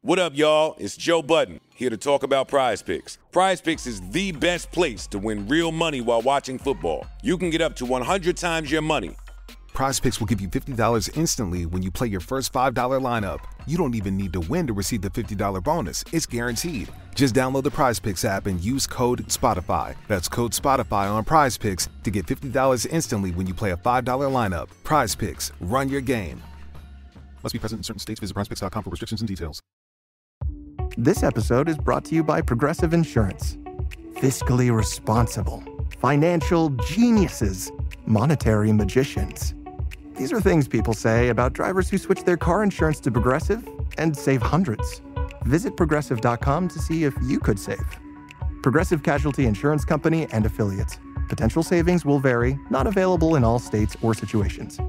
What up, y'all? It's Joe Budden, here to talk about Prize Picks. Prize Picks is the best place to win real money while watching football. You can get up to 100 times your money. Prize Picks will give you $50 instantly when you play your first $5 lineup. You don't even need to win to receive the $50 bonus. It's guaranteed. Just download the Prize Picks app and use code SPOTIFY. That's code SPOTIFY on Prize Picks to get $50 instantly when you play a $5 lineup. Prize Picks. Run your game. Must be present in certain states. Visit prizepicks.com for restrictions and details. This episode is brought to you by Progressive Insurance. Fiscally responsible, financial geniuses, monetary magicians. These are things people say about drivers who switch their car insurance to Progressive and save hundreds. Visit Progressive.com to see if you could save. Progressive Casualty Insurance Company and Affiliates. Potential savings will vary, not available in all states or situations.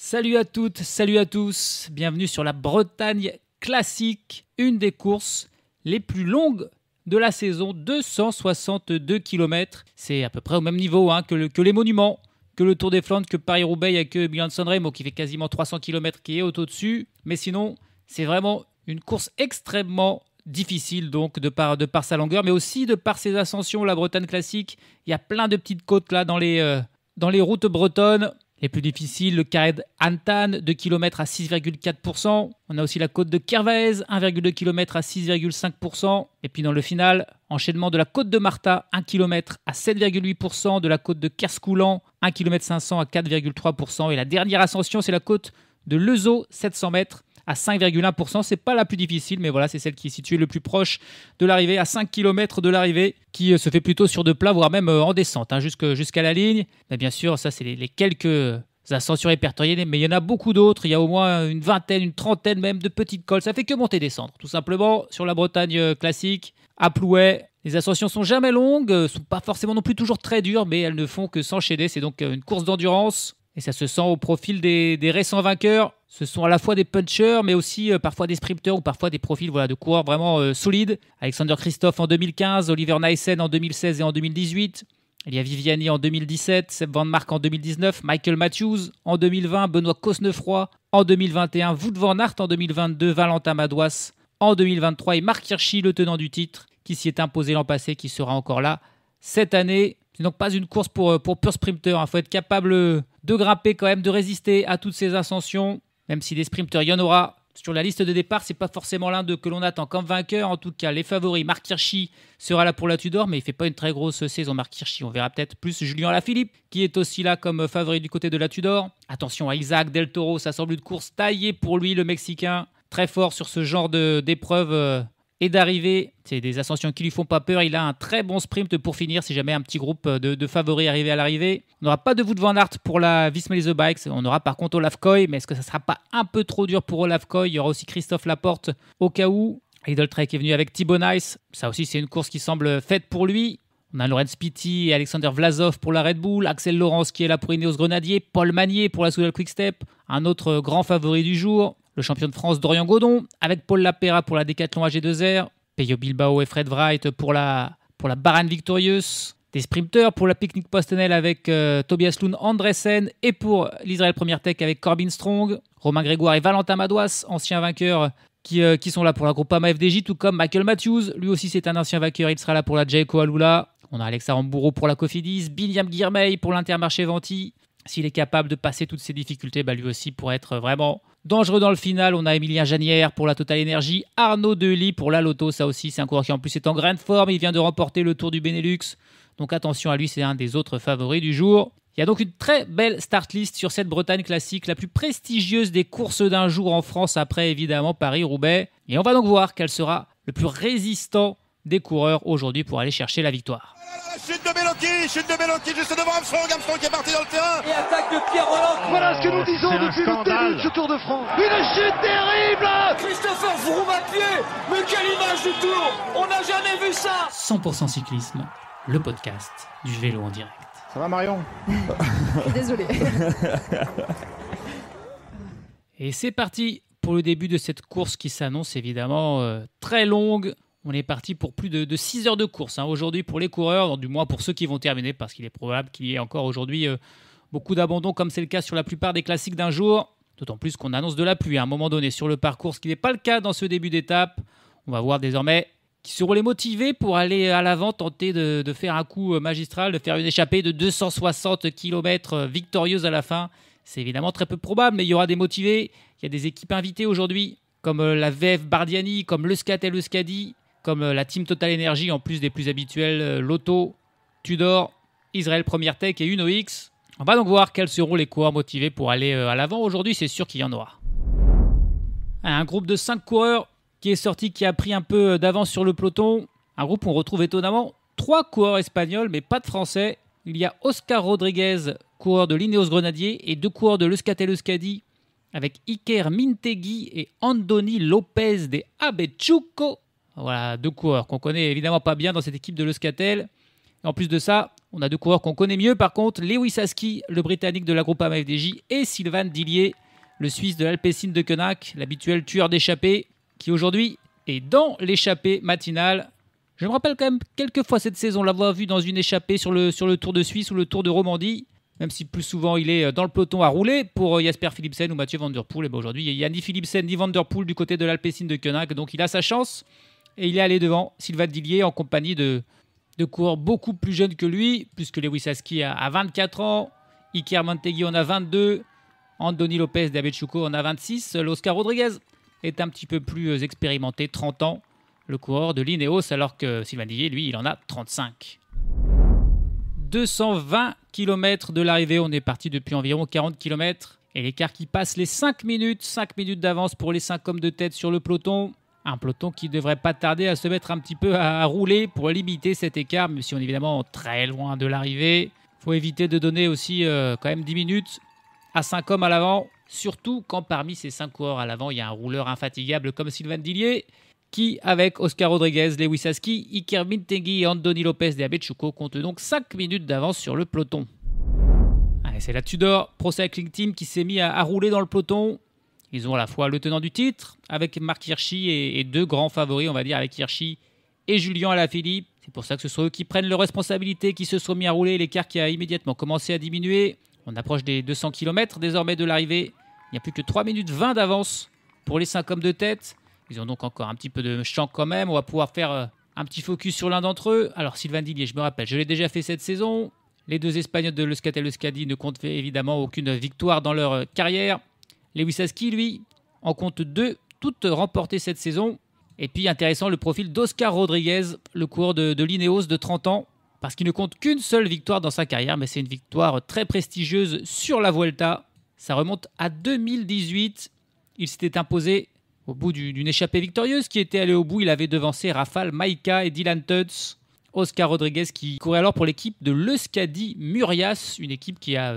Salut à toutes, salut à tous, bienvenue sur la Bretagne classique, une des courses les plus longues de la saison, 262 km. C'est à peu près au même niveau que les monuments, que le Tour des Flandres, que Paris-Roubaix. Il n'y a que Milan-San Remo qui fait quasiment 300 km qui est au-dessus. Mais sinon, c'est vraiment une course extrêmement difficile donc de par sa longueur, mais aussi de par ses ascensions. La Bretagne classique, il y a plein de petites côtes là dans les routes bretonnes. Les plus difficiles, le carré d'Antan, 2 km à 6,4%. On a aussi la côte de Kervaez, 1,2 km à 6,5%. Et puis dans le final, enchaînement de la côte de Marta, 1 km à 7,8%. De la côte de Kerscoulan, 1 km 500 à 4,3%. Et la dernière ascension, c'est la côte de Lezo, 700 mètres à 5,1%. C'est pas la plus difficile, mais voilà, c'est celle qui est située le plus proche de l'arrivée, à 5 km de l'arrivée, qui se fait plutôt sur de plat, voire même en descente, jusqu'à la ligne. Mais bien sûr, ça, c'est les quelques ascensions répertoriées, mais il y en a beaucoup d'autres. Il y a au moins une vingtaine, une trentaine même de petites cols. Ça fait que monter et descendre, tout simplement, sur la Bretagne classique, à Plouay. Les ascensions sont jamais longues, sont pas forcément non plus toujours très dures, mais elles ne font que s'enchaîner. C'est donc une course d'endurance. Et ça se sent au profil des récents vainqueurs. Ce sont à la fois des punchers, mais aussi parfois des sprinters ou parfois des profils de coureurs vraiment solides. Alexander Kristoff en 2015, Oliver Nijssen en 2016 et en 2018. Elia Viviani en 2017, Seb Van Mark en 2019, Michael Matthews en 2020, Benoît Cosnefroy en 2021, Wout van Aert en 2022, Valentin Madouas en 2023 et Marc Hirschi, le tenant du titre, qui s'y est imposé l'an passé, qui sera encore là cette année. C'est donc pas une course pour pur sprinter. Il faut être capable de grimper quand même, de résister à toutes ces ascensions. Même si des sprinters, il y en aura. Sur la liste de départ, c'est pas forcément l'un d'eux que l'on attend comme vainqueur. En tout cas, les favoris, Marc Hirschi sera là pour la Tudor, mais il fait pas une très grosse saison, Marc Hirschi. On verra peut-être plus Julien Alaphilippe, qui est aussi là comme favori du côté de la Tudor. Attention à Isaac Del Toro, ça semble une course taillée pour lui, le Mexicain. Très fort sur ce genre d'épreuve et d'arrivée. C'est des ascensions qui lui font pas peur. Il a un très bon sprint pour finir si jamais un petit groupe de favoris arrive à l'arrivée. On n'aura pas de Wout van Aert pour la Visma Lease Bikes. On aura par contre Olaf Koy, mais est-ce que ça sera pas un peu trop dur pour Olaf Koy? Il y aura aussi Christophe Laporte au cas où. Lidl Trek est venu avec Thibaut Nice. Ça aussi, c'est une course qui semble faite pour lui. On a Lorenz Pitti et Alexander Vlasov pour la Red Bull, Axel Laurence qui est là pour Ineos Grenadier, Paul Magnier pour la Soudal Quick-Step, un autre grand favori du jour, le champion de France Dorian Godon, avec Paul Lapera pour la Decathlon AG2R, Peyo Bilbao et Fred Wright pour la Bahrain Victorious, des sprinters pour la Picnic Postenel avec Tobias Lund Andresen et pour l'Israël Première Tech avec Corbin Strong, Romain Grégoire et Valentin Madouas, anciens vainqueurs qui sont là pour la Groupama FDJ, tout comme Michael Matthews, lui aussi c'est un ancien vainqueur, il sera là pour la Jayco Alula. On a Alexa Rambourou pour la Cofidis, Binyam Girmay pour l'Intermarché Venti. S'il est capable de passer toutes ces difficultés, lui aussi pourrait être vraiment dangereux dans le final. On a Emilien Janière pour la Total Energy, Arnaud Delis pour la Lotto. Ça aussi, c'est un coureur qui en plus est en grande forme. Il vient de remporter le Tour du Benelux. Donc attention à lui, c'est un des autres favoris du jour. Il y a donc une très belle start list sur cette Bretagne classique, la plus prestigieuse des courses d'un jour en France, après évidemment Paris-Roubaix. Et on va donc voir quel sera le plus résistant des coureurs aujourd'hui pour aller chercher la victoire. Chute de Bellocchi juste devant Armstrong qui est parti dans le terrain. Et attaque de Pierre Roland. Voilà ce que nous disons depuis le début de ce Tour de France. Une chute terrible. Christopher Froome à pied. Mais quelle image du Tour. On n'a jamais vu ça. 100% cyclisme, le podcast du vélo en direct. Ça va Marion? Désolé. Et c'est parti pour le début de cette course qui s'annonce évidemment très longue. On est parti pour plus de 6 heures de course aujourd'hui pour les coureurs, du moins pour ceux qui vont terminer, parce qu'il est probable qu'il y ait encore aujourd'hui beaucoup d'abandons, comme c'est le cas sur la plupart des classiques d'un jour. D'autant plus qu'on annonce de la pluie à un moment donné sur le parcours, ce qui n'est pas le cas dans ce début d'étape. On va voir désormais qui seront les motivés pour aller à l'avant, tenter de faire un coup magistral, de faire une échappée de 260 km victorieuse à la fin. C'est évidemment très peu probable, mais il y aura des motivés. Il y a des équipes invitées aujourd'hui, comme la VF Bardiani, comme l'Euskaltel Euskadi, comme la Team Total Energy, en plus des plus habituels, Lotto, Tudor, Israël Première Tech et UnoX. On va donc voir quels seront les coureurs motivés pour aller à l'avant. Aujourd'hui, c'est sûr qu'il y en aura. Un groupe de 5 coureurs qui est sorti, qui a pris un peu d'avance sur le peloton. Un groupe où on retrouve étonnamment 3 coureurs espagnols, mais pas de français. Il y a Oscar Rodriguez, coureur de l'Ineos Grenadier, et 2 coureurs de l'Euskaltel Euskadi, avec Iker Mintegui et Andoni Lopez de Abetxuko. Voilà, 2 coureurs qu'on connaît évidemment pas bien dans cette équipe de l'Euskaltel. Et en plus de ça, on a 2 coureurs qu'on connaît mieux. Par contre, Lewis Aski, le Britannique de la Groupama FDJ, et Sylvain Dillier, le Suisse de l'Alpecin de Konak, l'habituel tueur d'échappée, qui aujourd'hui est dans l'échappée matinale. Je me rappelle quand même quelques fois cette saison l'avoir vu dans une échappée sur le Tour de Suisse ou le Tour de Romandie, même si plus souvent il est dans le peloton à rouler pour Jasper Philipsen ou Mathieu Van Der Poel. Et aujourd'hui, il n'y a ni Philipsen ni Van Der Poel du côté de l'Alpecin de Konak, donc il a sa chance. Et il est allé devant Sylvain Dillier en compagnie de coureurs beaucoup plus jeunes que lui, puisque Lewis Aski a 24 ans, Iker Mintegui en a 22, Andoni Lopez d'Abetxuko en a 26, l'Oscar Rodriguez est un petit peu plus expérimenté, 30 ans, le coureur de l'Ineos, alors que Sylvain Dillier, lui, il en a 35. 220 km de l'arrivée, on est parti depuis environ 40 km, et l'écart qui passe les 5 minutes d'avance pour les 5 hommes de tête sur le peloton. Un peloton qui ne devrait pas tarder à se mettre un petit peu à rouler pour limiter cet écart, même si on est évidemment très loin de l'arrivée. Il faut éviter de donner aussi quand même 10 minutes à 5 hommes à l'avant, surtout quand parmi ces 5 coureurs à l'avant, il y a un rouleur infatigable comme Sylvain Dillier, qui, avec Oscar Rodriguez, Lewis Aski, Iker Mintegui et Andoni Lopez de Abetxuko, compte donc 5 minutes d'avance sur le peloton. Allez, c'est la Tudor Pro Cycling Team qui s'est mis à rouler dans le peloton. Ils ont à la fois le tenant du titre, avec Marc Hirschi, et 2 grands favoris, on va dire, avec Hirschi et Julien Alaphilippe. C'est pour ça que ce sont eux qui prennent leurs responsabilités, qui se sont mis à rouler. L'écart qui a immédiatement commencé à diminuer. On approche des 200 km désormais de l'arrivée. Il n'y a plus que 3 minutes 20 d'avance pour les 5 hommes de tête. Ils ont donc encore un petit peu de champ quand même. On va pouvoir faire un petit focus sur l'un d'entre eux. Alors Sylvain Dillier, je me rappelle, je l'ai déjà fait cette saison. Les 2 Espagnols de l'Euskaltel Euskadi ne comptent évidemment aucune victoire dans leur carrière. Lewis Aski, lui, en compte 2, toutes remportées cette saison. Et puis, intéressant, le profil d'Oscar Rodriguez, le coureur de l'Ineos de 30 ans, parce qu'il ne compte qu'une seule victoire dans sa carrière, mais c'est une victoire très prestigieuse sur la Vuelta. Ça remonte à 2018. Il s'était imposé au bout d'une échappée victorieuse qui était allée au bout. Il avait devancé Rafal Majka et Dylan Teuns. Oscar Rodriguez qui courait alors pour l'équipe de l'Euskadi Murias, une équipe qui a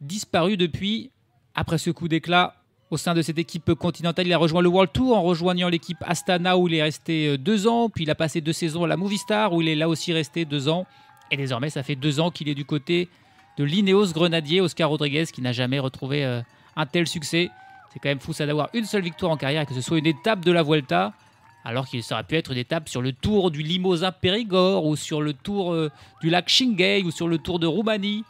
disparu depuis. Après ce coup d'éclat, au sein de cette équipe continentale, il a rejoint le World Tour en rejoignant l'équipe Astana où il est resté 2 ans. Puis il a passé 2 saisons à la Movistar où il est là aussi resté 2 ans. Et désormais, ça fait 2 ans qu'il est du côté de l'Ineos Grenadier, Oscar Rodriguez, qui n'a jamais retrouvé un tel succès. C'est quand même fou ça d'avoir une seule victoire en carrière et que ce soit une étape de la Vuelta, alors qu'il aurait pu être une étape sur le Tour du Limousin-Périgord ou sur le Tour du lac Chingay ou sur le Tour de Roumanie.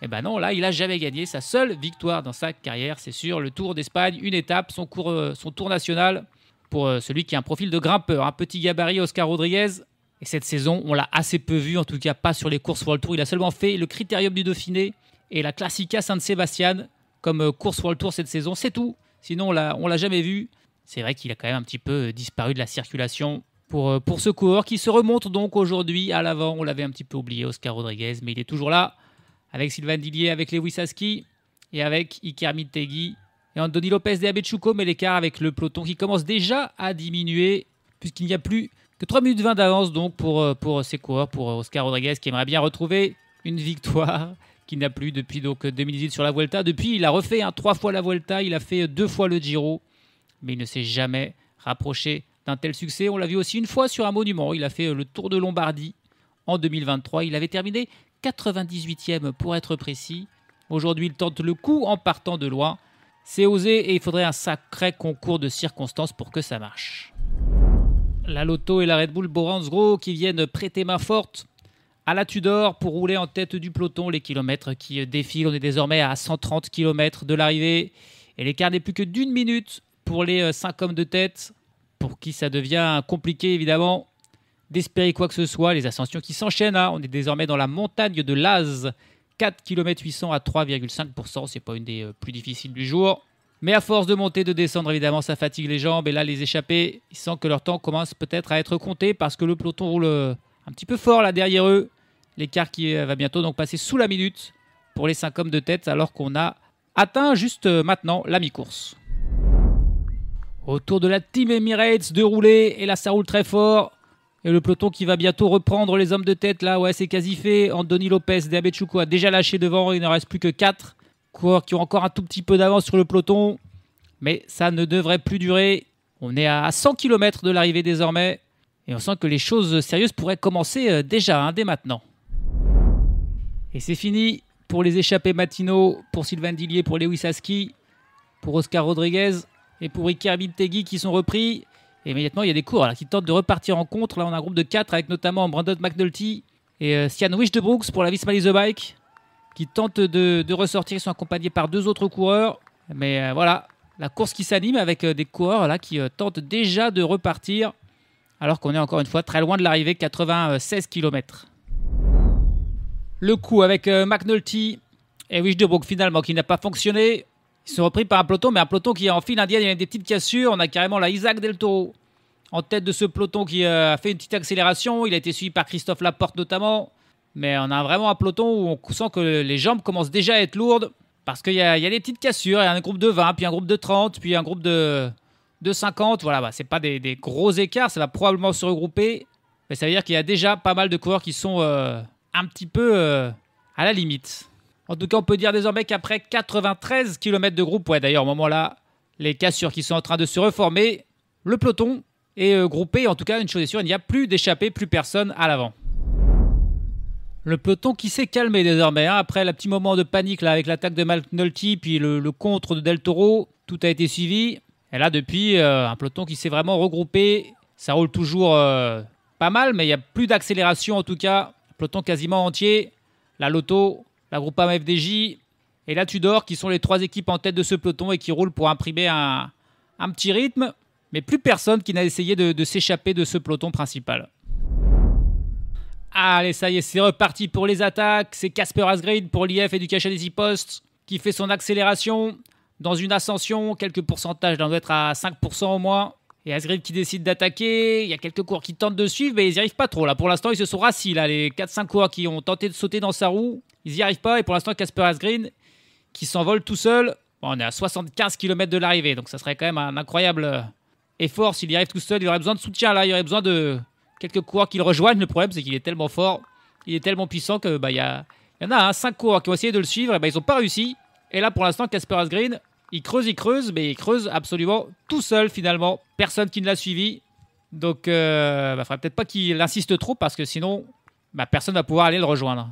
Eh ben non, là, il n'a jamais gagné. Sa seule victoire dans sa carrière, c'est sur le Tour d'Espagne. Une étape, son tour national, pour celui qui a un profil de grimpeur. Un petit gabarit, Oscar Rodriguez. Et cette saison, on l'a assez peu vu, en tout cas pas sur les courses World Tour. Il a seulement fait le Critérium du Dauphiné et la Classica San Sebastián comme course World Tour cette saison. C'est tout. Sinon, on l'a jamais vu. C'est vrai qu'il a quand même un petit peu disparu de la circulation pour ce coureur qui se remonte donc aujourd'hui à l'avant. On l'avait un petit peu oublié, Oscar Rodriguez, mais il est toujours là. Avec Sylvain Dillier, avec Lewis Aski et avec Iker Mintegui et Andoni Lopez de Abetxuko, mais l'écart avec le peloton qui commence déjà à diminuer puisqu'il n'y a plus que 3 minutes 20 d'avance donc pour ces coureurs, pour Oscar Rodriguez qui aimerait bien retrouver une victoire qu'il n'a plus depuis donc 2018 sur la Vuelta. Depuis, il a refait 3 fois la Vuelta, il a fait 2 fois le Giro, mais il ne s'est jamais rapproché d'un tel succès. On l'a vu aussi une fois sur un monument, il a fait le Tour de Lombardie en 2023. Il avait terminé 98e pour être précis. Aujourd'hui, il tente le coup en partant de loin. C'est osé et il faudrait un sacré concours de circonstances pour que ça marche. La Lotto et la Red Bull Boransgro qui viennent prêter main forte à la Tudor pour rouler en tête du peloton. Les kilomètres qui défilent, on est désormais à 130 km de l'arrivée. Et l'écart n'est plus que d'1 minute pour les 5 hommes de tête, pour qui ça devient compliqué évidemment d'espérer quoi que ce soit. Les ascensions qui s'enchaînent, hein. On est désormais dans la montagne de Laz, 4 km 800 à 3,5%, c'est pas une des plus difficiles du jour. Mais à force de monter, de descendre, évidemment, ça fatigue les jambes. Et là, les échappés, ils sentent que leur temps commence peut-être à être compté parce que le peloton roule un petit peu fort là derrière eux. L'écart qui va bientôt donc passer sous la minute pour les 5 hommes de tête, alors qu'on a atteint juste maintenant la mi-course. Autour de la Team Emirates de rouler, et là ça roule très fort. Et le peloton qui va bientôt reprendre les hommes de tête, là, ouais, c'est quasi fait. Anthony Lopez, Diabetchouko a déjà lâché devant, il ne reste plus que 4 coureurs qui ont encore un tout petit peu d'avance sur le peloton. Mais ça ne devrait plus durer. On est à 100 km de l'arrivée désormais. Et on sent que les choses sérieuses pourraient commencer déjà, hein, dès maintenant. Et c'est fini pour les échappés matinaux, pour Sylvain Dillier, pour Lewis Aski, pour Oscar Rodriguez et pour Iker Bintegui qui sont repris. Et immédiatement, il y a des coureurs qui tentent de repartir en contre. Là, on a un groupe de 4 avec notamment Brandon McNulty et Sian Wisdebrooks pour la Visma Leasebike qui tentent de ressortir. Ils sont accompagnés par 2 autres coureurs. Mais voilà, la course qui s'anime avec des coureurs là, qui tentent déjà de repartir alors qu'on est encore une fois très loin de l'arrivée, 96 km. Le coup avec McNulty et Wisdebrooks finalement qui n'a pas fonctionné. Ils sont repris par un peloton, mais un peloton qui est en file indienne. Il y a des petites cassures. On a carrément là Isaac Del Toro en tête de ce peloton qui a fait une petite accélération. Il a été suivi par Christophe Laporte notamment. Mais on a vraiment un peloton où on sent que les jambes commencent déjà à être lourdes parce qu'il y a des petites cassures. Il y a un groupe de 20, puis un groupe de 30, puis un groupe de 50. Voilà, bah, c'est pas des gros écarts. Ça va probablement se regrouper. Mais ça veut dire qu'il y a déjà pas mal de coureurs qui sont un petit peu à la limite. En tout cas, on peut dire désormais qu'après 93 km de groupe, ouais d'ailleurs au moment là, les cassures qui sont en train de se reformer, le peloton est groupé. En tout cas, une chose est sûre, il n'y a plus d'échappés, plus personne à l'avant. Le peloton qui s'est calmé désormais, hein, après le petit moment de panique là, avec l'attaque de McNulty, puis le contre de Del Toro, tout a été suivi. Et là, depuis, un peloton qui s'est vraiment regroupé. Ça roule toujours pas mal, mais il n'y a plus d'accélération en tout cas. Peloton quasiment entier. La Lotto, la Groupama FDJ et la Tudor qui sont les 3 équipes en tête de ce peloton et qui roulent pour imprimer un petit rythme. Mais plus personne qui n'a essayé de s'échapper de ce peloton principal. Allez, ça y est, c'est reparti pour les attaques. C'est Casper Asgreen pour l'IF Education Easy Post qui fait son accélération dans une ascension. Quelques pourcentages, on doit être à 5% au moins. Et Asgreen qui décide d'attaquer. Il y a quelques coureurs qui tentent de suivre, mais ils n'y arrivent pas trop. Là, pour l'instant, ils se sont rassis. Là, les 4-5 coureurs qui ont tenté de sauter dans sa roue, ils n'y arrivent pas. Et pour l'instant, Casper Asgreen qui s'envole tout seul. Bon, on est à 75 km de l'arrivée, donc ça serait quand même un incroyable effort s'il y arrive tout seul. Il aurait besoin de soutien là. Il y aurait besoin de quelques coureurs qui le rejoignent. Le problème, c'est qu'il est tellement fort, il est tellement puissant que il y en a 5 coureurs qui ont essayé de le suivre. Et ils n'ont pas réussi. Et là, pour l'instant, Casper Asgreen, il creuse, mais il creuse absolument tout seul finalement. Personne qui ne l'a suivi. Donc, il ne faudrait peut-être pas qu'il insiste trop parce que sinon, personne ne va pouvoir aller le rejoindre.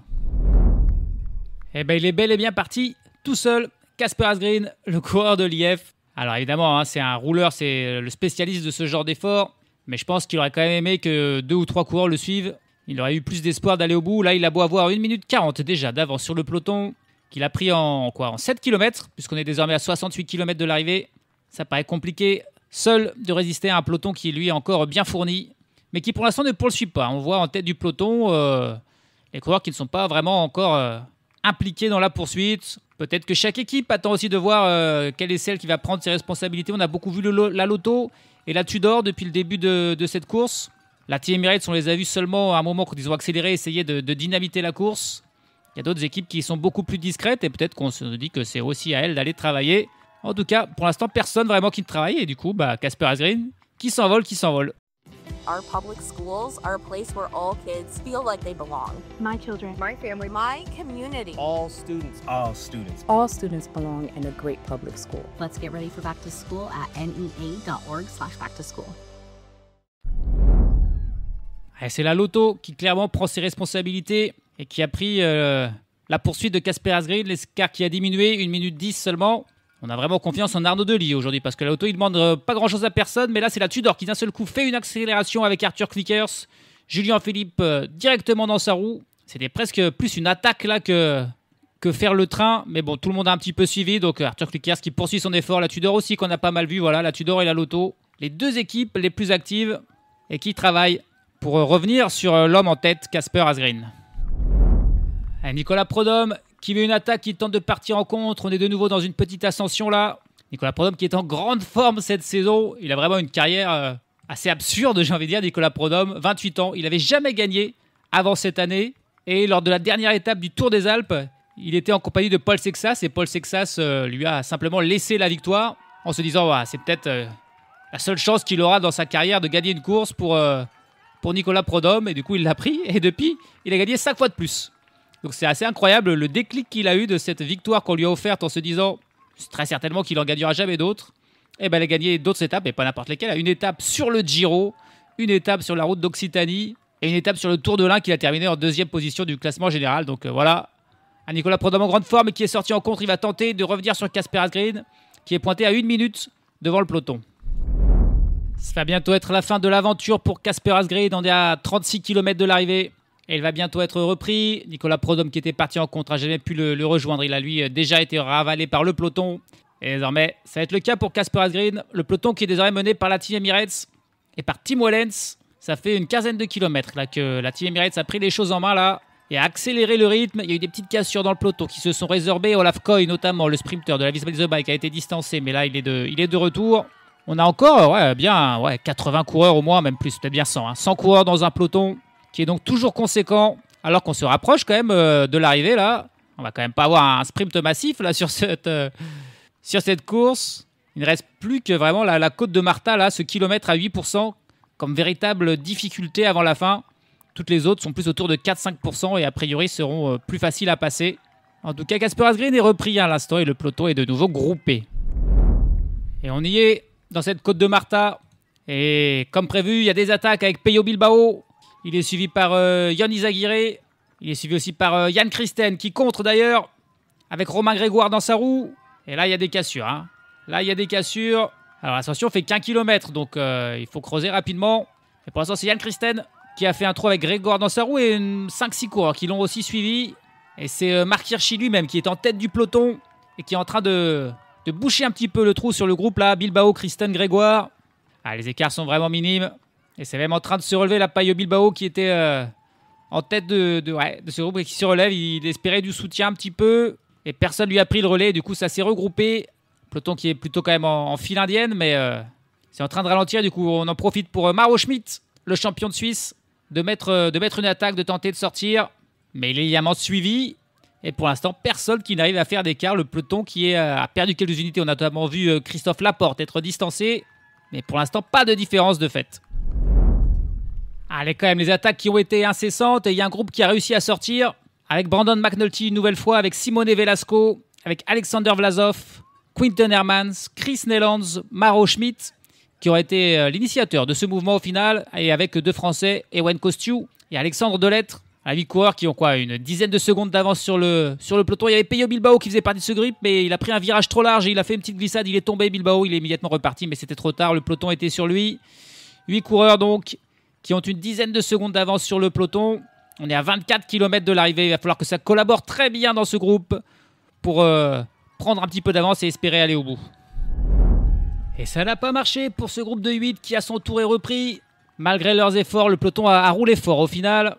Et il est bel et bien parti tout seul. Casper Asgreen, le coureur de l'IF. Alors évidemment, hein, c'est un rouleur, c'est le spécialiste de ce genre d'effort. Mais je pense qu'il aurait quand même aimé que 2 ou 3 coureurs le suivent. Il aurait eu plus d'espoir d'aller au bout. Là, il a beau avoir 1 minute 40 déjà d'avance sur le peloton. Qu'il a pris en 7 km, puisqu'on est désormais à 68 km de l'arrivée. Ça paraît compliqué, seul, de résister à un peloton qui, lui, est encore bien fourni, mais qui, pour l'instant, ne poursuit pas. On voit en tête du peloton les coureurs qui ne sont pas vraiment encore impliqués dans la poursuite. Peut-être que chaque équipe attend aussi de voir quelle est celle qui va prendre ses responsabilités. On a beaucoup vu la Lotto et la Tudor depuis le début de cette course. La Team Emirates, on les a vus seulement à un moment quand ils ont accéléré, essayer de dynamiter la course. Il y a d'autres équipes qui sont beaucoup plus discrètes et peut-être qu'on se dit que c'est aussi à elles d'aller travailler. En tout cas, pour l'instant, personne vraiment qui ne travaille et du coup, Casper Asgreen qui s'envole. Our public schools are a place where all kids feel like they belong. My children. My family. My community. All students. All students. All students belong in a great public school. Let's get ready for back to school at nea.org/backtoschool. C'est la Lotto qui clairement prend ses responsabilités et qui a pris la poursuite de Casper Asgreen, l'écart qui a diminué, 1 minute 10 seulement. On a vraiment confiance en Arnaud Delis aujourd'hui parce que la Lotto, il demande pas grand-chose à personne, mais là, c'est la Tudor qui d'un seul coup fait une accélération avec Arthur Clickers. Julien Philippe directement dans sa roue. C'était presque plus une attaque là que que faire le train. Mais bon, tout le monde a un petit peu suivi. Donc Arthur Klinkers qui poursuit son effort. La Tudor aussi qu'on a pas mal vu. Voilà, la Tudor et la Lotto. Les deux équipes les plus actives et qui travaillent pour revenir sur l'homme en tête, Casper Asgreen. Nicolas Prodhomme qui met une attaque, qui tente de partir en contre. On est de nouveau dans une petite ascension là. Nicolas Prodhomme qui est en grande forme cette saison. Il a vraiment une carrière assez absurde, j'ai envie de dire, Nicolas Prodhomme. 28 ans, il n'avait jamais gagné avant cette année. Et lors de la dernière étape du Tour des Alpes, il était en compagnie de Paul Sexas. Et Paul Sexas lui a simplement laissé la victoire en se disant c'est peut-être la seule chance qu'il aura dans sa carrière de gagner une course pour Nicolas Prodhomme. Et du coup, il l'a pris. Et depuis, il a gagné 5 fois de plus. Donc c'est assez incroyable le déclic qu'il a eu de cette victoire qu'on lui a offerte en se disant très certainement qu'il en gagnera jamais d'autres. Et ben il a gagné d'autres étapes, et pas n'importe lesquelles. Une étape sur le Giro, une étape sur la route d'Occitanie et une étape sur le Tour de l'Ain qu'il a terminé en 2e position du classement général. Donc voilà, un Nicolas Prodhomme en grande forme qui est sorti en contre. Il va tenter de revenir sur Casper Asgreen qui est pointé à 1 minute devant le peloton. Ça va bientôt être la fin de l'aventure pour Casper Asgreen. On est à 36 km de l'arrivée. Et il va bientôt être repris. Nicolas Prodhomme qui était parti en contre n'a jamais pu le rejoindre. Il a lui déjà été ravalé par le peloton. Et désormais, ça va être le cas pour Casper Asgreen. Le peloton qui est désormais mené par la Team Emirates et par Tim Wellens. Ça fait une quinzaine de kilomètres là, que la Team Emirates a pris les choses en main là et a accéléré le rythme. Il y a eu des petites cassures dans le peloton qui se sont résorbées. Olaf Koy, notamment le sprinter de la Visma The Bike, a été distancé. Mais là, il est de retour. On a encore bien 80 coureurs au moins, même plus, peut-être bien 100. 100 coureurs dans un peloton qui est donc toujours conséquent, alors qu'on se rapproche quand même de l'arrivée là. On va quand même pas avoir un sprint massif là sur cette course. Il ne reste plus que vraiment la côte de Martha là, ce kilomètre à 8% comme véritable difficulté avant la fin. Toutes les autres sont plus autour de 4-5% et a priori seront plus faciles à passer. En tout cas, Casper Asgreen est repris à l'instant et le peloton est de nouveau groupé. Et on y est dans cette côte de Martha. Et comme prévu, il y a des attaques avec Peyo Bilbao. Il est suivi par Ion Izagirre. Il est suivi aussi par Jan Christen, qui contre d'ailleurs, avec Romain Grégoire dans sa roue. Et là, il y a des cassures. Là, il y a des cassures. Alors, l'ascension fait qu'un kilomètre, donc il faut creuser rapidement. Et pour l'instant, c'est Jan Christen qui a fait un trou avec Grégoire dans sa roue et 5-6 coureurs qui l'ont aussi suivi. Et c'est Marc Hirschi lui-même qui est en tête du peloton et qui est en train de boucher un petit peu le trou sur le groupe là. Bilbao, Christen, Grégoire. Les écarts sont vraiment minimes. Et c'est même en train de se relever la Peyo Bilbao qui était en tête de ce groupe et qui se relève. Il espérait du soutien un petit peu et personne lui a pris le relais. Du coup, ça s'est regroupé. Peloton qui est plutôt quand même en file indienne, mais c'est en train de ralentir. Du coup, on en profite pour Mauro Schmidt, le champion de Suisse, de mettre une attaque, de tenter de sortir. Mais il est évidemment suivi. Et pour l'instant, personne qui n'arrive à faire d'écart. Le peloton qui a perdu quelques unités. On a notamment vu Christophe Laporte être distancé. Mais pour l'instant, pas de différence de fait. Allez, quand même, les attaques qui ont été incessantes. Et il y a un groupe qui a réussi à sortir. Avec Brandon McNulty une nouvelle fois. Avec Simone Velasco. Avec Alexander Vlasov. Quinten Hermans. Chris Neylands. Mauro Schmidt. Qui ont été l'initiateur de ce mouvement au final. Et avec deux Français. Ewen Kostiou et Alexandre Delettre. À 8 coureurs qui ont une dizaine de secondes d'avance sur le peloton. Il y avait Peyo Bilbao qui faisait partie de ce grip, mais il a pris un virage trop large et il a fait une petite glissade. Il est tombé, Bilbao. Il est immédiatement reparti, mais c'était trop tard. Le peloton était sur lui. 8 coureurs donc qui ont une dizaine de secondes d'avance sur le peloton. On est à 24 km de l'arrivée. Il va falloir que ça collabore très bien dans ce groupe pour prendre un petit peu d'avance et espérer aller au bout. Et ça n'a pas marché pour ce groupe de 8 qui à son tour est repris. Malgré leurs efforts, le peloton a roulé fort au final.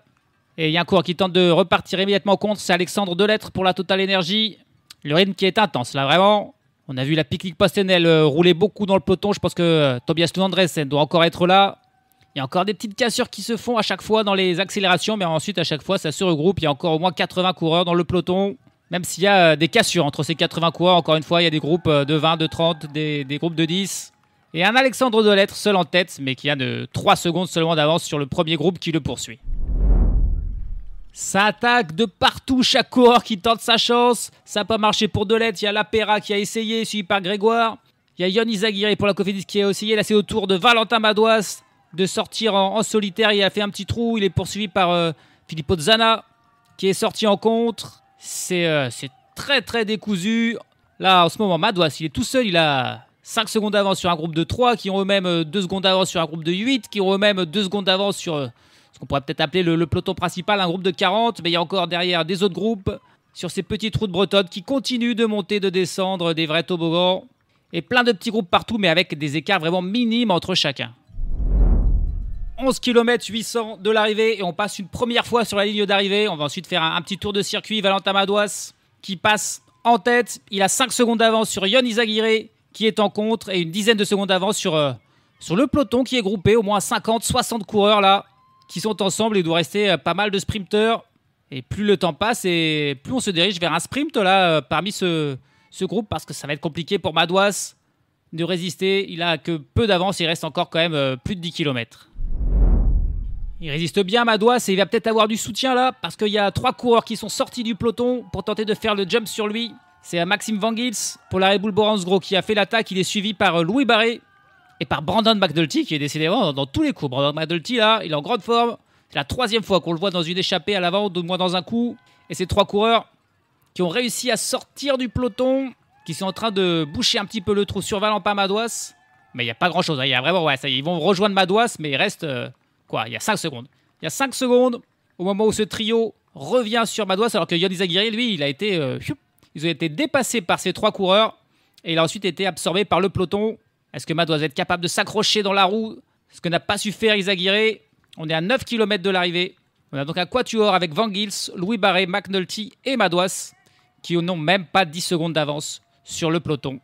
Et il y a un coureur qui tente de repartir immédiatement contre. C'est Alexandre Delettre pour la Total Energy. Le rythme qui est intense là vraiment. On a vu la Picnic Postenel rouler beaucoup dans le peloton. Je pense que Tobias Lund Andresen doit encore être là. Il y a encore des petites cassures qui se font à chaque fois dans les accélérations. Mais ensuite à chaque fois ça se regroupe. Il y a encore au moins 80 coureurs dans le peloton. Même s'il y a des cassures entre ces 80 coureurs. Encore une fois il y a des groupes de 20, de 30, des groupes de 10. Et un Alexandre Delettre seul en tête. Mais qui a de 3 secondes seulement d'avance sur le premier groupe qui le poursuit. Ça attaque de partout, chaque coureur qui tente sa chance. Ça n'a pas marché pour Delettre. Il y a Lapera qui a essayé, suivi par Grégoire. Il y a Ion Izagirre pour la Cofidis qui a essayé. Là, c'est au tour de Valentin Madouas de sortir en solitaire. Il a fait un petit trou. Il est poursuivi par Filippo Zana qui est sorti en contre. C'est très, très décousu. Là, en ce moment, Madouas, il est tout seul. Il a 5 secondes d'avance sur un groupe de 3 qui ont eux-mêmes 2 secondes d'avance sur un groupe de 8 qui ont eux-mêmes 2 secondes d'avance sur... ce qu'on pourrait peut-être appeler le peloton principal, un groupe de 40, mais il y a encore derrière des autres groupes. sur ces petites routes bretonnes qui continuent de monter, de descendre, des vrais toboggans. Et plein de petits groupes partout, mais avec des écarts vraiment minimes entre chacun. 11 km 800 de l'arrivée et on passe une première fois sur la ligne d'arrivée. On va ensuite faire un petit tour de circuit. Valentin Madouas qui passe en tête. Il a 5 secondes d'avance sur Yon Izagirre qui est en contre et une dizaine de secondes d'avance sur le peloton qui est groupé. Au moins 50-60 coureurs là qui sont ensemble. Il doit rester pas mal de sprinteurs. Et plus le temps passe et plus on se dirige vers un sprint là parmi ce groupe parce que ça va être compliqué pour Madouas de résister. Il a que peu d'avance. Il reste encore quand même plus de 10 km. Il résiste bien Madouas et il va peut-être avoir du soutien là parce qu'il y a 3 coureurs qui sont sortis du peloton pour tenter de faire le jump sur lui. C'est Maxime Van Gils pour la Red Bull Boransgro qui a fait l'attaque. Il est suivi par Louis Barré et par Brandon McNulty qui est décidément dans tous les coups. Brandon McNulty là, il est en grande forme. C'est la 3e fois qu'on le voit dans une échappée à l'avant, 2 mois dans un coup. Et ces 3 coureurs qui ont réussi à sortir du peloton, qui sont en train de boucher un petit peu le trou sur Valentin Madouas. Mais il n'y a pas grand chose. Il y a vraiment, ça y est, ils vont rejoindre Madouas, mais il reste... il y a 5 secondes. Il y a 5 secondes au moment où ce trio revient sur Madouas, alors que Yon Izagirre, lui, ils ont été dépassés par ces 3 coureurs et il a ensuite été absorbé par le peloton. Est-ce que Madouas va être capable de s'accrocher dans la roue? Ce que n'a pas su faire Izagirre. On est à 9 km de l'arrivée. On a donc un quatuor avec Van Gils, Louis Barré, McNulty et Madouas qui n'ont même pas 10 secondes d'avance sur le peloton.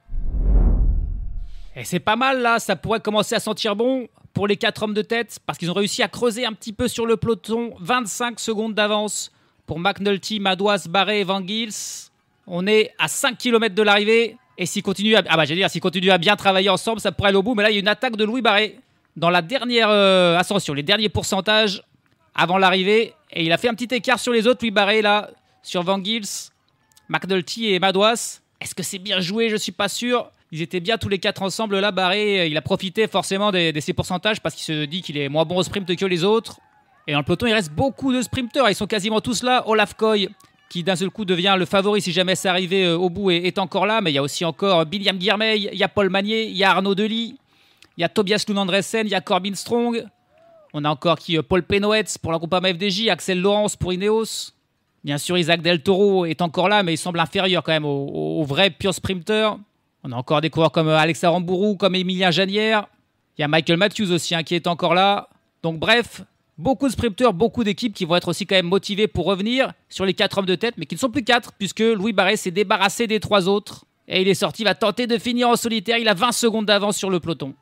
Et c'est pas mal là, ça pourrait commencer à sentir bon pour les 4 hommes de tête parce qu'ils ont réussi à creuser un petit peu sur le peloton. 25 secondes d'avance pour McNulty, Madouas, Barré et Van Gils. On est à 5 km de l'arrivée et s'ils continuent à bien travailler ensemble, ça pourrait aller au bout. Mais là, il y a une attaque de Louis Barré dans la dernière ascension, les derniers pourcentages avant l'arrivée. Et il a fait un petit écart sur les autres, Louis Barré là, sur Van Gils, McNulty et Madouas. Est-ce que c'est bien joué? Je suis pas sûr. Ils étaient bien tous les 4 ensemble là. Barré, il a profité forcément de ses pourcentages parce qu'il se dit qu'il est moins bon au sprint que les autres. Et dans le peloton, il reste beaucoup de sprinteurs. Ils sont quasiment tous là. Olaf Koy, qui d'un seul coup devient le favori si jamais c'est arrivé au bout, est encore là. Mais il y a aussi encore William Guillermey, il y a Paul Magnier, il y a Arnaud Delis, il y a Tobias Lund Andresen, il y a Corbin Strong. On a encore Paul Penowetz pour la Groupama FDJ, Axel Laurence pour Ineos. Bien sûr, Isaac Del Toro est encore là, mais il semble inférieur quand même aux vrais purs sprinteurs. On a encore des coureurs comme Alex Arambourou, comme Emilien Janière. Il y a Michael Matthews aussi qui est encore là. Donc bref, beaucoup de sprinteurs, beaucoup d'équipes qui vont être aussi quand même motivées pour revenir sur les 4 hommes de tête, mais qui ne sont plus 4 puisque Louis Barré s'est débarrassé des 3 autres. Et il est sorti, il va tenter de finir en solitaire. Il a 20 secondes d'avance sur le peloton.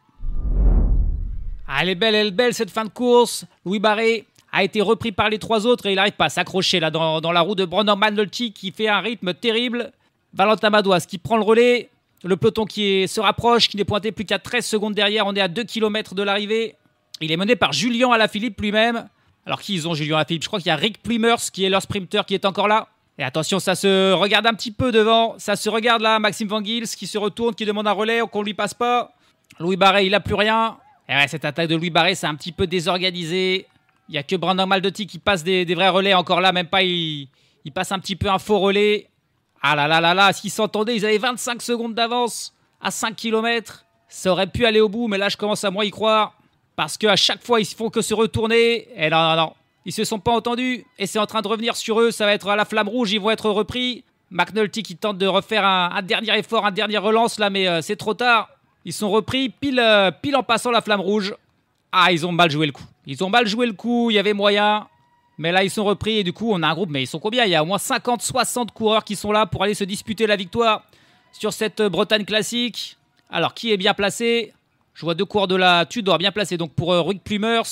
Ah, elle est belle cette fin de course. Louis Barré a été repris par les 3 autres et il n'arrive pas à s'accrocher là dans la roue de Brandon McNulty qui fait un rythme terrible. Valentin Madouas qui prend le relais. Le peloton qui se rapproche, qui n'est pointé plus qu'à 13 secondes derrière. On est à 2 km de l'arrivée. Il est mené par Julien Alaphilippe lui-même. Alors qui ils ont Julien Alaphilippe? Je crois qu'il y a Rick Plumers qui est leur sprinter qui est encore là. Et attention, ça se regarde un petit peu devant. Ça se regarde là, Maxime Van Gils qui se retourne, qui demande un relais, qu'on ne lui passe pas. Louis Barré, il n'a plus rien. Et ouais, cette attaque de Louis Barré, c'est un petit peu désorganisé. Il n'y a que Brandon McNulty qui passe des vrais relais. Encore là, même pas, il passe un petit peu un faux relais. Ah là, s'ils s'entendaient, ils avaient 25 secondes d'avance à 5 km. Ça aurait pu aller au bout, mais là, je commence à moins y croire. Parce qu'à chaque fois, ils ne font que se retourner. Et non. Ils se sont pas entendus. Et c'est en train de revenir sur eux. Ça va être à la flamme rouge. Ils vont être repris. McNulty qui tente de refaire un dernier effort, un dernier relance là, mais c'est trop tard. Ils sont repris pile en passant la flamme rouge. Ah, ils ont mal joué le coup. Il y avait moyen. Mais là, ils sont repris et du coup, on a un groupe. Mais ils sont combien? Il y a au moins 50-60 coureurs qui sont là pour aller se disputer la victoire sur cette Bretagne classique. Alors, qui est bien placé? Je vois 2 coureurs de la Tudor bien placés. Donc, pour Rick Plumers.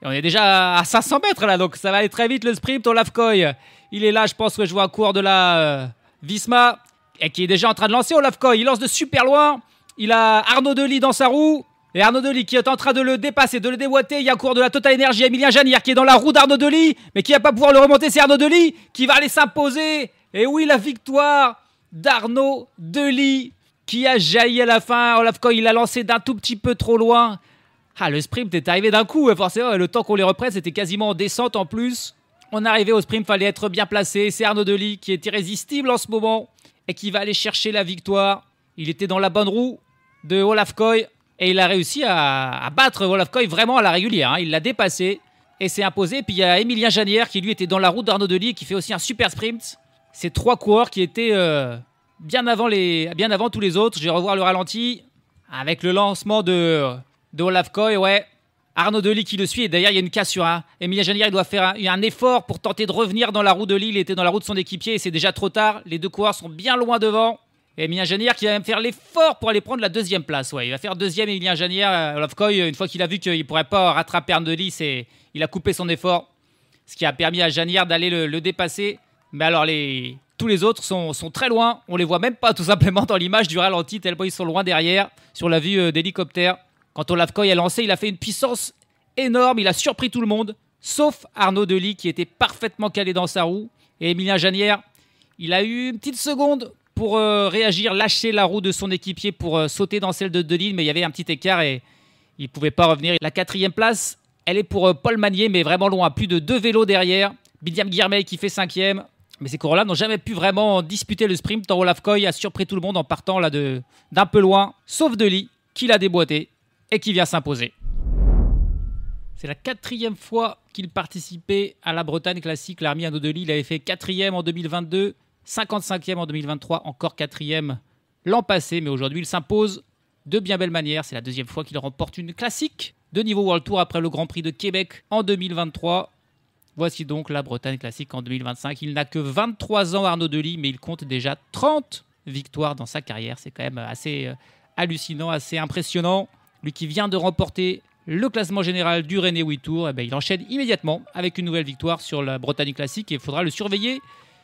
Et on est déjà à 500 mètres là. Donc, ça va aller très vite le sprint. Olaf Koy, il est là. Je pense que je vois un coureur de la Visma. Et qui est déjà en train de lancer Olaf Koy. Il lance de super loin. Il a Arnaud Delis dans sa roue. Et Arnaud Delis qui est en train de le dépasser, de le déboîter. Il y a un coureur de la Total Energy, Emilien Janière, qui est dans la roue d'Arnaud Delis, mais qui va pas pouvoir le remonter. C'est Arnaud Delis qui va aller s'imposer. Et oui, la victoire d'Arnaud Delis qui a jailli à la fin. Olaf Koy, il l'a lancé d'un tout petit peu trop loin. Ah, le sprint est arrivé d'un coup, forcément. Le temps qu'on les reprenne, c'était quasiment en descente en plus. On est arrivé au sprint, fallait être bien placé. C'est Arnaud Delis qui est irrésistible en ce moment et qui va aller chercher la victoire. Il était dans la bonne roue de Olaf Koy. Et il a réussi à battre Olaf Koy vraiment à la régulière. Il l'a dépassé et s'est imposé. Puis il y a Emilien Janière qui lui était dans la route d'Arnaud Delis et qui fait aussi un super sprint. ces 3 coureurs qui étaient bien avant tous les autres. Je vais revoir le ralenti avec le lancement de Olaf Koy, ouais. Arnaud Delis qui le suit, et d'ailleurs il y a une cassure. Emilien Janière, il doit faire un effort pour tenter de revenir dans la roue de Lille. Il était dans la roue de son équipier et c'est déjà trop tard. Les 2 coureurs sont bien loin devant. Et Emilien Janière qui va même faire l'effort pour aller prendre la 2e place. Ouais, il va faire 2e Emilien Janière. Olaf Koy, une fois qu'il a vu qu'il ne pourrait pas rattraper Arnaud Delis, il a coupé son effort. Ce qui a permis à Janière d'aller le dépasser. Mais alors tous les autres sont très loin. On les voit même pas tout simplement dans l'image du ralenti tellement ils sont loin derrière sur la vue d'hélicoptère. Quand Olaf Koy a lancé, il a fait une puissance énorme. Il a surpris tout le monde, sauf Arnaud Delis qui était parfaitement calé dans sa roue. Et Emilien Janière, il a eu une petite seconde pour réagir, lâcher la roue de son équipier pour sauter dans celle de Delis. Mais il y avait un petit écart et il ne pouvait pas revenir. La 4e place, elle est pour Paul Magnier, mais vraiment loin. Plus de 2 vélos derrière. Bidiam Guirmeil qui fait 5e. Mais ces coureurs-là n'ont jamais pu vraiment disputer le sprint. Tant Olaf Koy a surpris tout le monde en partant là d'un peu loin, sauf Delis qui l'a déboîté et qui vient s'imposer. C'est la 4e fois qu'il participait à la Bretagne Classique. L'Army Arnaud Delis, il avait fait 4e en 2022, 55e en 2023, encore 4e l'an passé. Mais aujourd'hui, il s'impose de bien belle manière. C'est la 2e fois qu'il remporte une classique de niveau World Tour après le Grand Prix de Québec en 2023. Voici donc la Bretagne Classique en 2025. Il n'a que 23 ans, Arnaud Delis, mais il compte déjà 30 victoires dans sa carrière. C'est quand même assez hallucinant, assez impressionnant. Lui qui vient de remporter le classement général du René Witt Tour, il enchaîne immédiatement avec une nouvelle victoire sur la Bretagne Classique et il faudra le surveiller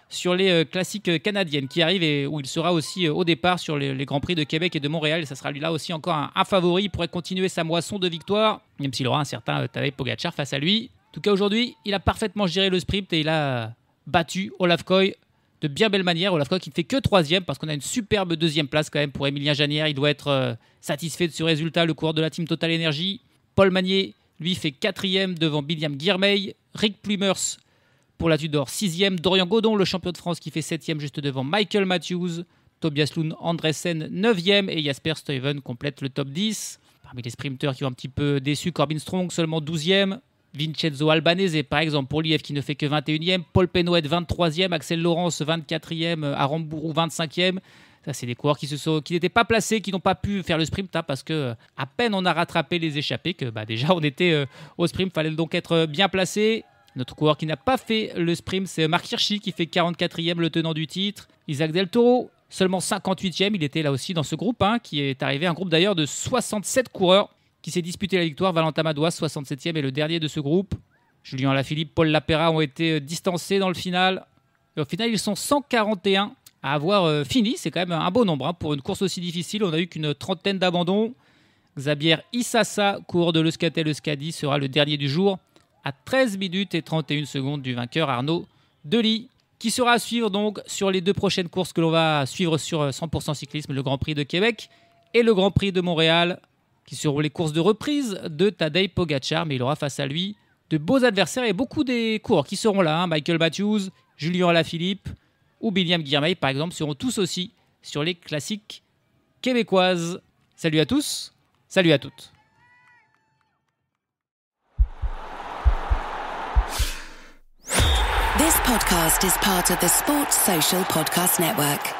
sur les classiques canadiennes qui arrivent et où il sera aussi au départ sur les Grands Prix de Québec et de Montréal. Et ça sera lui là aussi encore un favori. Il pourrait continuer sa moisson de victoires, même s'il aura un certain Tadej Pogačar face à lui. En tout cas, aujourd'hui, il a parfaitement géré le sprint et il a battu Olaf Koy de bien belle manière. Olaf Koy qui ne fait que 3e parce qu'on a une superbe 2e place quand même pour Emilien Janière. Il doit être satisfait de ce résultat, le coureur de la team Total Energy. Paul Magnier, lui, fait 4e devant Bidiam Guirmeil. Rick Plumers pour la Tudor, 6e. Dorian Godon, le champion de France, qui fait 7e juste devant Michael Matthews. Tobias Lund Andresen, 9e. Et Jasper Stuyven complète le top 10. Parmi les sprinteurs qui ont un petit peu déçu, Corbin Strong, seulement 12e. Vincenzo Albanese, par exemple, pour l'IF, qui ne fait que 21e. Paul Penouet, 23e. Axel Laurence, 24e. Aaron Bourou, 25e. Ça, c'est des coureurs qui n'étaient pas placés, qui n'ont pas pu faire le sprint parce que à peine on a rattrapé les échappés que déjà on était au sprint. Il fallait donc être bien placé. Notre coureur qui n'a pas fait le sprint, c'est Marc Hirschi qui fait 44e, le tenant du titre. Isaac Del Toro, seulement 58e. Il était là aussi dans ce groupe qui est arrivé. Un groupe d'ailleurs de 67 coureurs qui s'est disputé la victoire. Valentin Madouas, 67e, est le dernier de ce groupe. Julien Alaphilippe, Paul Lapéra ont été distancés dans le final. Et au final, ils sont 141 à avoir fini. C'est quand même un beau nombre pour une course aussi difficile. On a eu qu'une 30aine d'abandons. Xavier Issassa, coureur de l'Euskatel-Euskadi, sera le dernier du jour à 13 minutes et 31 secondes du vainqueur Arnaud Delis, qui sera à suivre donc sur les 2 prochaines courses que l'on va suivre sur 100% cyclisme, le Grand Prix de Québec et le Grand Prix de Montréal, qui seront les courses de reprise de Tadej Pogačar. Mais il aura face à lui de beaux adversaires et beaucoup des coureurs qui seront là. Michael Matthews, Julien Alaphilippe ou Bidiam Guirmeil, par exemple, seront tous aussi sur les classiques québécoises. Salut à tous, salut à toutes. This podcast is part of the Sports Social Podcast Network.